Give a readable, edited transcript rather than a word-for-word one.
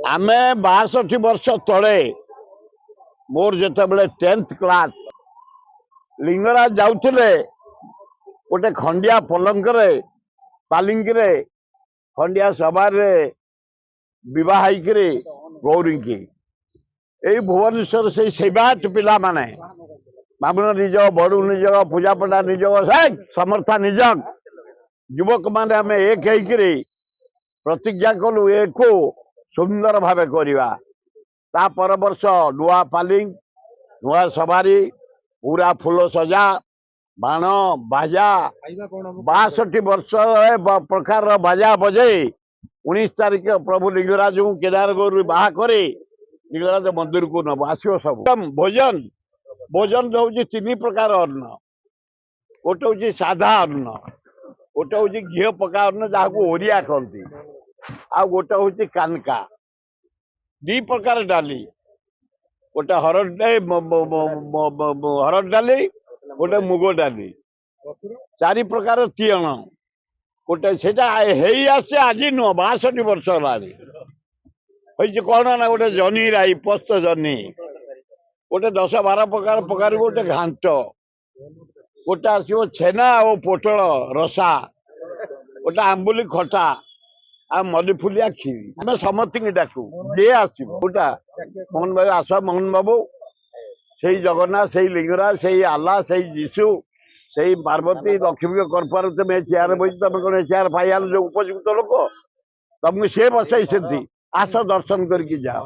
आमे 62 वर्ष तले मोर जिते 10th क्लास लिंगराज जाऊले गोटे खंडिया पलंक पालिंग खंडिया सवार बह गौरी की यही भुवनेश्वर से सेवाट पिला माने बामन निजग बड़ू निजग पूजा पंडा निजग समर्था निजग युवक माने आम एक प्रतिज्ञा कलु एक सुंदर भाव करवा ता पर वर्ष नुआ पालिंग नुआ सवारी पूरा फूल सजा बाण बाजा 62 वर्ष प्रकार बाजा बजे 19 तारीख प्रभु लिंगराज को केदार गौर बाहा करे लिंगराज मंदिर को नब आसो सब भोजन भोजन हूँ 3 प्रकार अन्न गोटे हूँ साधा अन्न गोटे हूँ घी पका अन्न जहाँ ओरिया कहती आ गोटे हूँ कानका 2 प्रकार डाली गोटे हरड़ डाली गोटे मुग डाली 4 प्रकार तीयण गोटे से आसे आज नुह 62 वर्ष है कौन ना गोटे जनी राई पस्त जनी गोटे 10-12 प्रकार पकार गोटे घांट गोटे आसो छेना और पोटल रसा गोटे आंबुली खटा आ मल्लीफुलिया खीरी आम समस्त डाकू जे आसोटा मोहन बाबू आस मोहन बाबू से जगन्नाथ से लिंगराज से आल्ला से जीशु से पार्वती लक्ष्मी कर तुम चेयर बस तुम कौन चेयर पाइल जो उपयुक्त लोक तुमको सी बसई आस दर्शन करके जाओ।